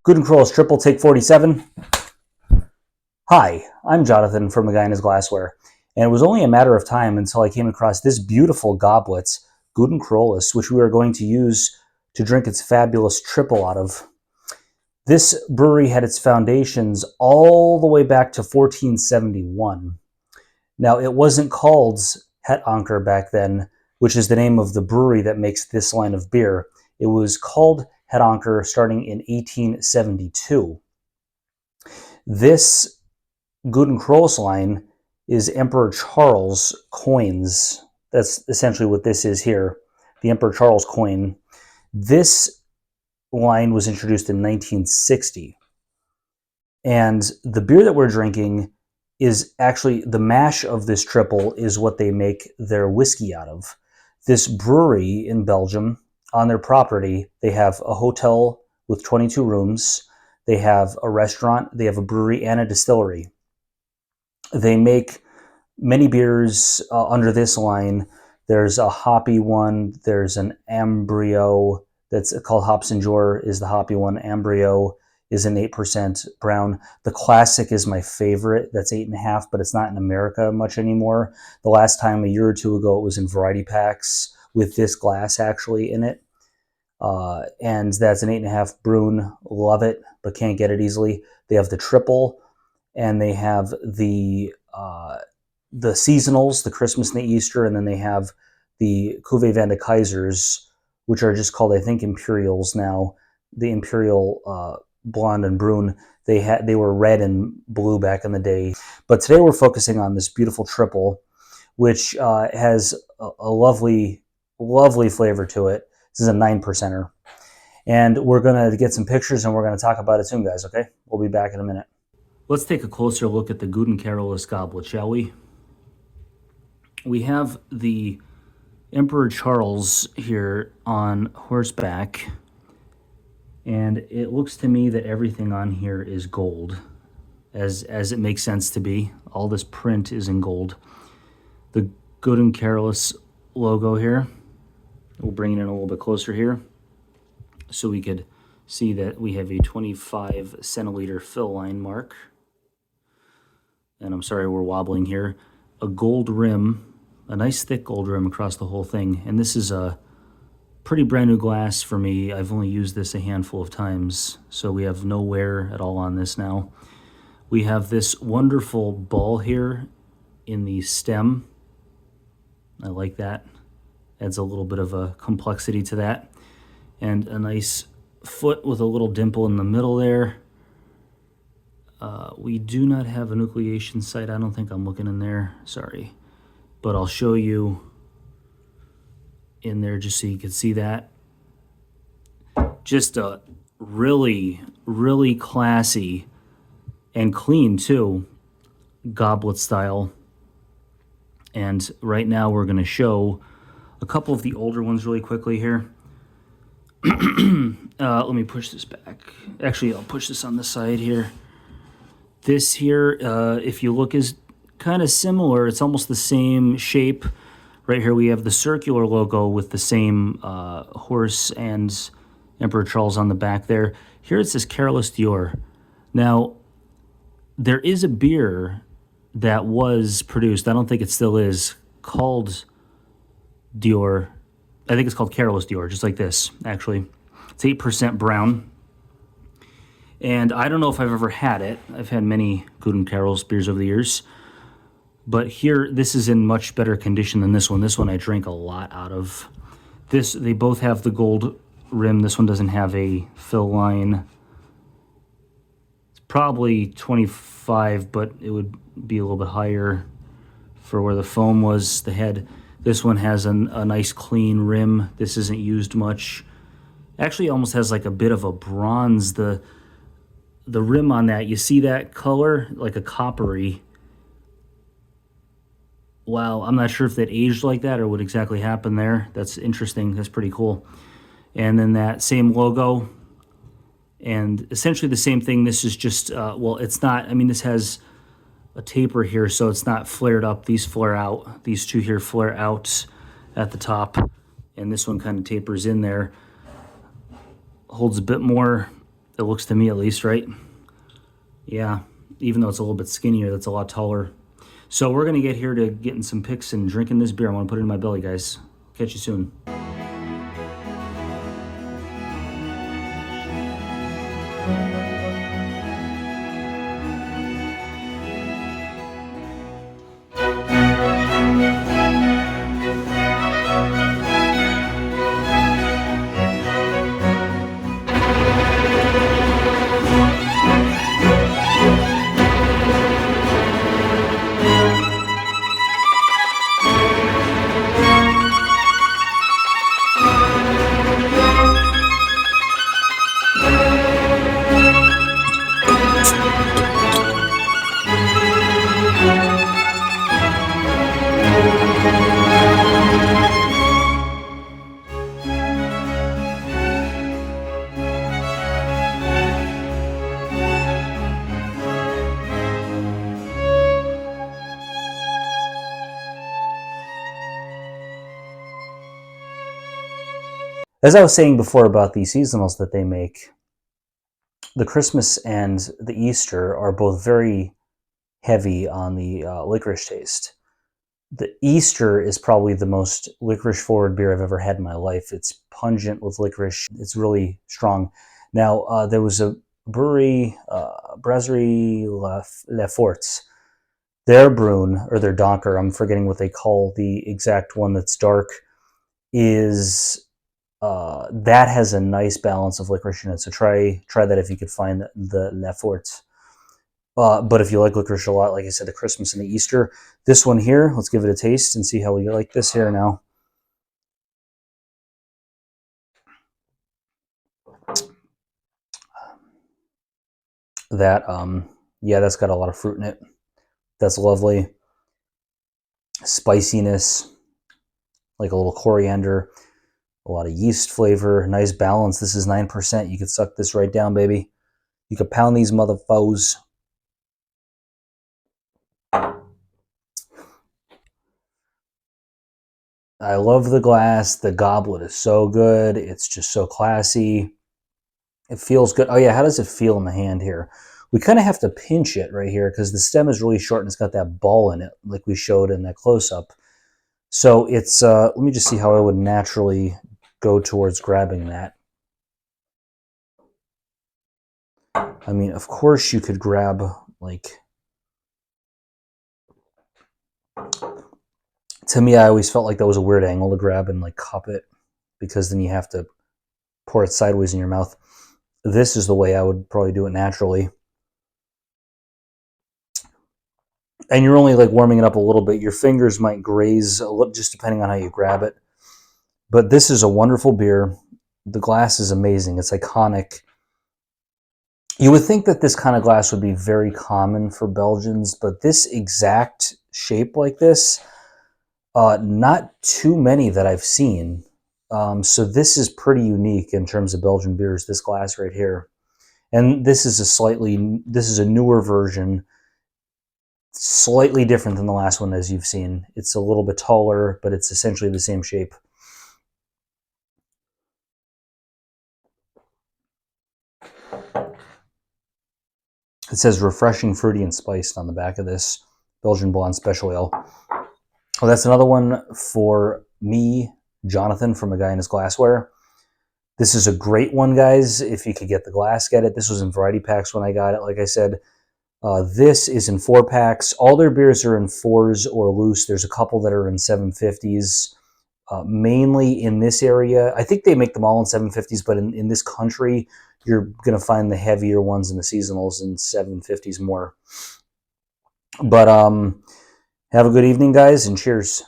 Gouden Carolus Tripel, take 47. Hi, I'm Jonathan from AGAHG Glassware, and it was only a matter of time until I came across this beautiful goblet, Gouden Carolus, which we are going to use to drink its fabulous triple out of. This brewery had its foundations all the way back to 1471. Now, it wasn't called Het Anker back then, which is the name of the brewery that makes this line of beer. It was called Het Anker starting in 1872. This Gouden Carolus line is Emperor Charles coins. That's essentially what this is here, the Emperor Charles coin. This line was introduced in 1960. And the beer that we're drinking is actually, the mash of this triple is what they make their whiskey out of. This brewery in Belgium, on their property, they have a hotel with 22 rooms. They have a restaurant, they have a brewery, and a distillery. They make many beers under this line. There's a hoppy one. There's an Embryo that's called Hops and Jour is the hoppy one. Embryo is an 8% brown. The Classic is my favorite. That's 8.5, but it's not in America much anymore. The last time, a year or two ago, it was in variety packs with this glass actually in it. And that's an 8.5 Brune. Love it, but can't get it easily. They have the triple, and they have the seasonals, the Christmas and the Easter, and then they have the Cuvée Van de Kaisers, which are just called, I think, Imperials now. The Imperial Blonde and Brune. They were red and blue back in the day. But today we're focusing on this beautiful triple, which has a lovely, lovely flavor to it. This is a 9%er. And we're going to get some pictures and we're going to talk about it soon, guys, okay? We'll be back in a minute. Let's take a closer look at the Gouden Carolus goblet, shall we? We have the Emperor Charles here on horseback, and it looks to me that everything on here is gold, as it makes sense to be. All this print is in gold. The Gouden Carolus logo here, we'll bring it in a little bit closer here so we could see that we have a 25 centiliter fill line mark. And I'm sorry we're wobbling here. A gold rim, a nice thick gold rim across the whole thing. And this is a pretty brand new glass for me. I've only used this a handful of times, so we have no wear at all on this now. We have this wonderful ball here in the stem. I like that. Adds a little bit of a complexity to that. And a nice foot with a little dimple in the middle there. We do not have a nucleation site. I don't think I'm looking in there. Sorry. But I'll show you in there just so you can see that. Just a really, really classy and clean, too, goblet style. And right now we're going to show a couple of the older ones really quickly here. Let me push this back. Actually, I'll push this on the side here. This here, if you look, is kind of similar. It's almost the same shape. Right here we have the circular logo with the same horse and Emperor Charles on the back there. Here it says Carolus Dior. Now, there is a beer that was produced, I don't think it still is, called Dior. I think it's called Carolus Dior, just like this, actually. It's 8% brown. And I don't know if I've ever had it. I've had many Gouden Carolus beers over the years. But here, this is in much better condition than this one. This one I drank a lot out of. This, they both have the gold rim. This one doesn't have a fill line. It's probably 25, but it would be a little bit higher for where the foam was, the head. This one has a nice clean rim. This isn't used much. Actually, it almost has like a bit of a bronze. The rim on that, you see that color? Like a coppery. Wow, I'm not sure if that aged like that or what exactly happened there. That's interesting. That's pretty cool. And then that same logo. And essentially the same thing. This is just, well, it's not, I mean, this has a taper here, so it's not flared up. These flare out. These two here flare out at the top. And this one kind of tapers in there. Holds a bit more It looks to me at least, right? Yeah, even though it's a little bit skinnier, that's a lot taller. So we're going to get here to getting some pics and drinking this beer. I'm going to put it in my belly, guys. Catch you soon. As I was saying before about the seasonals that they make, the Christmas and the Easter are both very heavy on the licorice taste. The Easter is probably the most licorice-forward beer I've ever had in my life. It's pungent with licorice. It's really strong. Now, there was a brewery, Brasserie La Forts. Their Brune, or their Donker, I'm forgetting what they call the exact one that's dark, is that has a nice balance of licorice in it. So try that if you could find the La Forts. But if you like licorice a lot, like I said, the Christmas and the Easter, this one here, let's give it a taste and see how we like this here now. That, yeah, that's got a lot of fruit in it. That's lovely. Spiciness, like a little coriander, a lot of yeast flavor, nice balance. This is 9%. You could suck this right down, baby. You could pound these motherfuckers. I love the glass. The goblet is so good. It's just so classy. It feels good. Oh yeah, how does it feel in the hand here? We kind of have to pinch it right here because the stem is really short and it's got that ball in it like we showed in that close-up. So it's, let me just see how I would naturally go towards grabbing that. I mean, of course you could grab, like, to me, I always felt like that was a weird angle to grab and like cup it because then you have to pour it sideways in your mouth. This is the way I would probably do it naturally. And you're only like warming it up a little bit. Your fingers might graze a little, just depending on how you grab it. But this is a wonderful beer. The glass is amazing. It's iconic. You would think that this kind of glass would be very common for Belgians, but this exact shape like this, not too many that I've seen. So this is pretty unique in terms of Belgian beers, this glass right here. And this is a newer version, slightly different than the last one as you've seen. It's a little bit taller, but it's essentially the same shape. It says refreshing, fruity, and spiced on the back of this Belgian Blonde Special Ale. Oh, that's another one for me, Jonathan, from A Guy in His Glassware. This is a great one, guys. If you could get the glass, get it. This was in variety packs when I got it, like I said. This is in 4-packs. All their beers are in 4s or loose. There's a couple that are in 750s. Mainly in this area. I think they make them all in 750s, but in this country, you're going to find the heavier ones in the seasonals in 750s more. But have a good evening, guys, and cheers.